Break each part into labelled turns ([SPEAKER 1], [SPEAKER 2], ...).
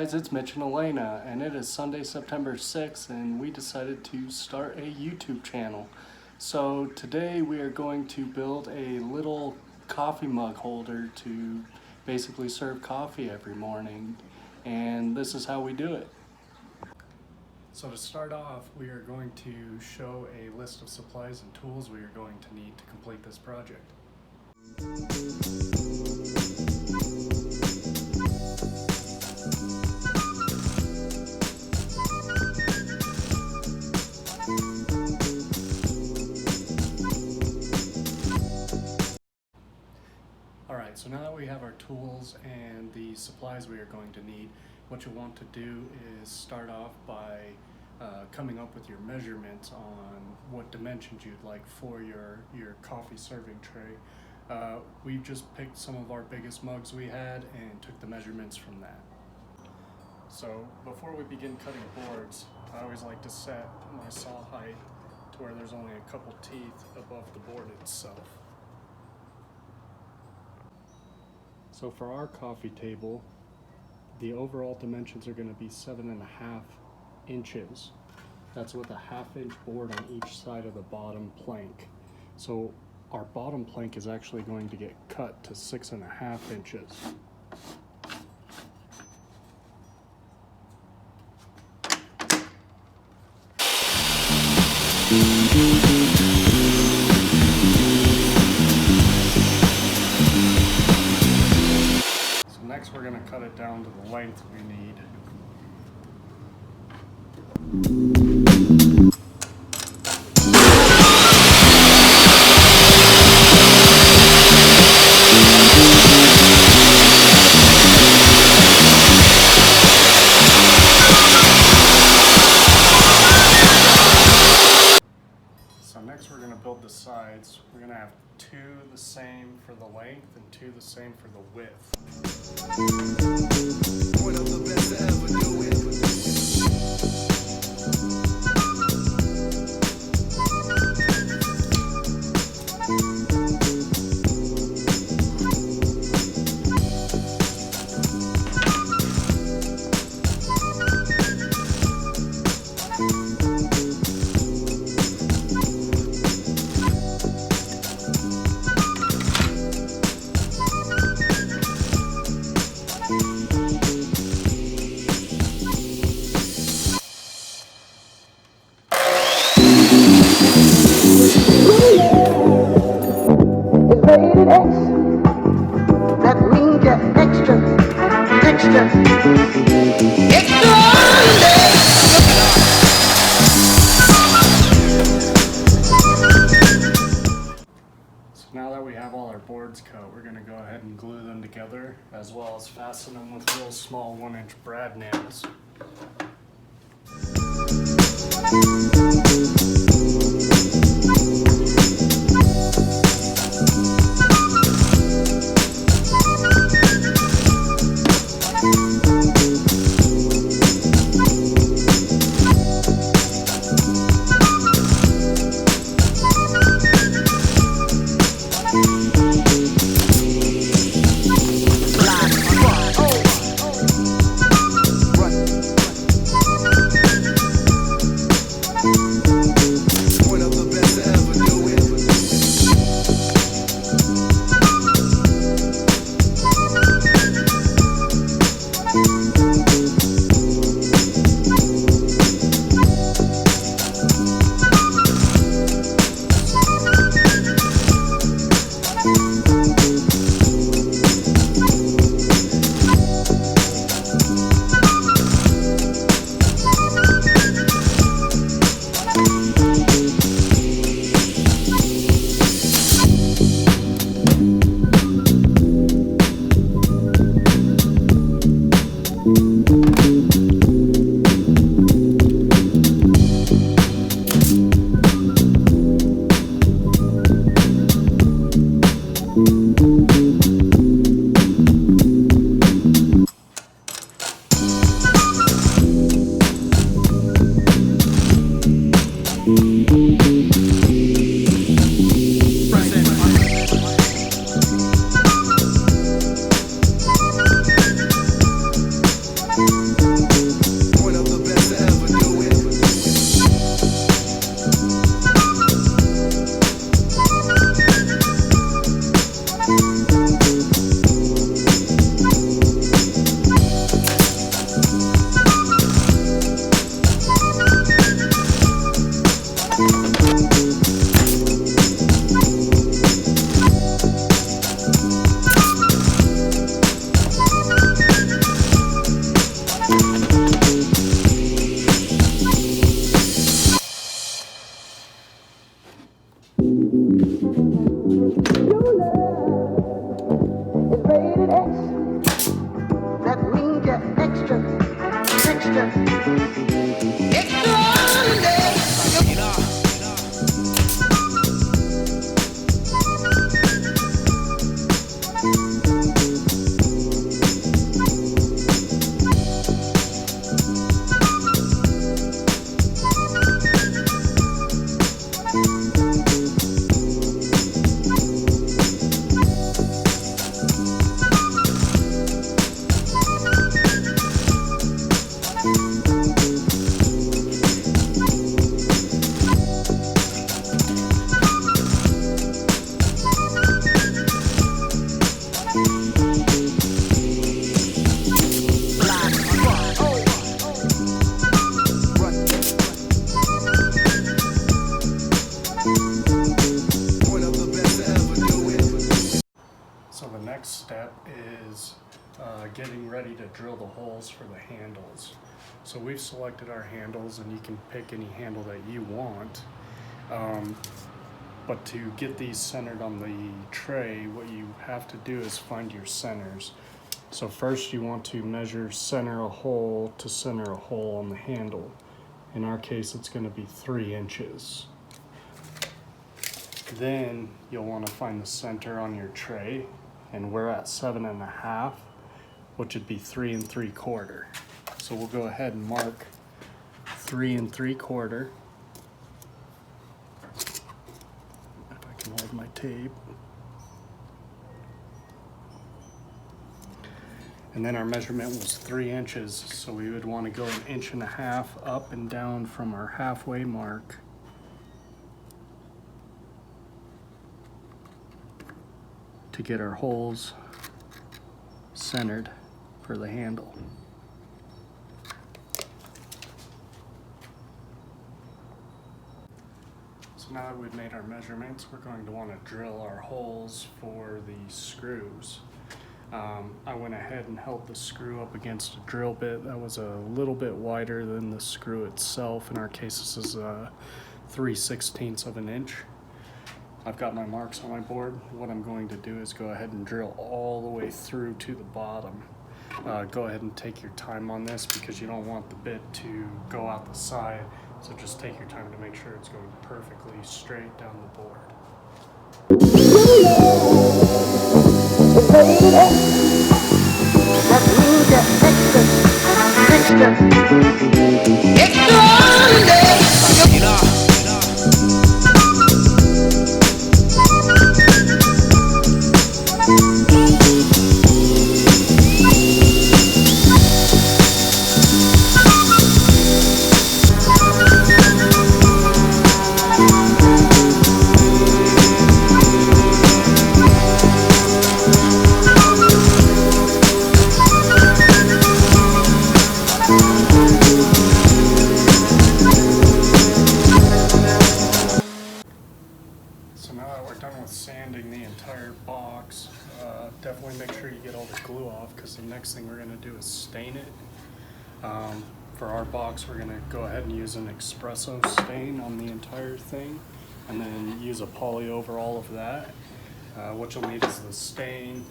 [SPEAKER 1] guys, it's Mitch and Elena, and it is Sunday, September 6th, and we decided to start a YouTube channel. So today we are going to build a little coffee mug holder to basically serve coffee every morning, and this is how we do it. So to start off, we are going to show a list of supplies and tools we are going to need to complete this project. Alright, so now that we have our tools and the supplies we are going to need, what you'll want to do is start off by coming up with your measurements on what dimensions you'd like for your coffee serving tray. We've just picked some of our biggest mugs we had and took the measurements from that. So before we begin cutting boards, I always like to set my saw height to where there's only a couple teeth above the board itself. So for our coffee table, the overall dimensions are going to be 7.5 inches. That's with a 1/2 inch board on each side of the bottom plank. So our bottom plank is actually going to get cut to 6.5 inches. So next we're going to cut it down to the length we need. So next we're going to build the sides. We're going to have 2 the same for the length and 2 the same for the width. One of the best to ever do it.
[SPEAKER 2] Rated X. That means you're extra.
[SPEAKER 1] So now that we have all our boards cut, we're going to go ahead and glue them together, as well as fasten them with real small 1-inch brad nails. next step is getting ready to drill the holes for the handles. So we've selected our handles, and you can pick any handle that you want. But to get these centered on the tray, what you have to do is find your centers. So first you want to measure center a hole to center a hole on the handle. In our case, it's going to be 3 inches. Then you'll want to find the center on your tray, and we're at 7.5, which would be 3 3/4. So we'll go ahead and mark 3 3/4. If I can hold my tape. And then our measurement was 3 inches, so we would want to go 1.5 inches up and down from our halfway mark. To get our holes centered for the handle. So now that we've made our measurements, we're going to want to drill our holes for the screws. I went ahead and held the screw up against a drill bit that was a little bit wider than the screw itself. In our case, this is 3/16 of an inch. I've got my marks on my board. What I'm going to do is go ahead and drill all the way through to the bottom. Go ahead and take your time on this because you don't want the bit to go out the side. So just take your time to make sure it's going perfectly straight down the board.
[SPEAKER 2] That means you're extra
[SPEAKER 1] So now that we're done with sanding the entire box, definitely make sure you get all the glue off, because the next thing we're going to do is stain it. For our box, we're going to go ahead and use an espresso stain on the entire thing, and then use a poly over all of that. What you'll need is the stain,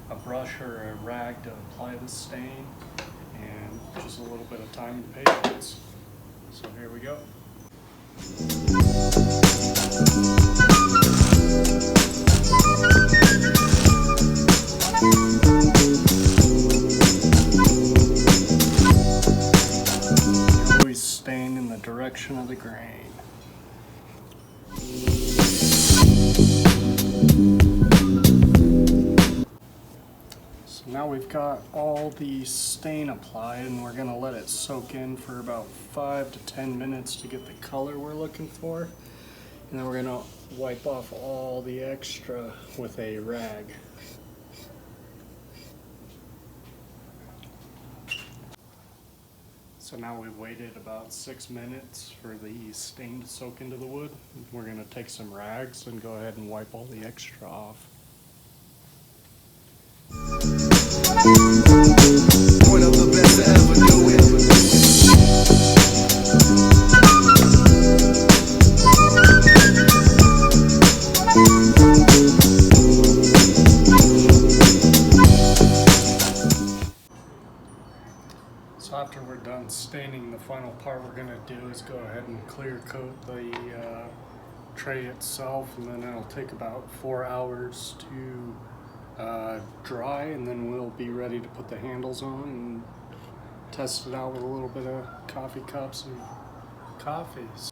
[SPEAKER 1] a brush or a rag to apply the stain, and just a little bit of time and patience. So here we go. Always stain in the direction of the grain. So now we've got all the stain applied, and we're going to let it soak in for about 5 to 10 minutes to get the color we're looking for. And then we're going to wipe off all the extra with a rag. So now we've waited about 6 minutes for the stain to soak into the wood. We're going to take some rags and go ahead and wipe all the extra off.
[SPEAKER 3] One of the best to ever do it.
[SPEAKER 1] So after we're done staining, the final part we're going to do is go ahead and clear coat the tray itself, and then it'll take about 4 hours to dry, and then we'll be ready to put the handles on and test it out with a little bit of coffee cups and coffees.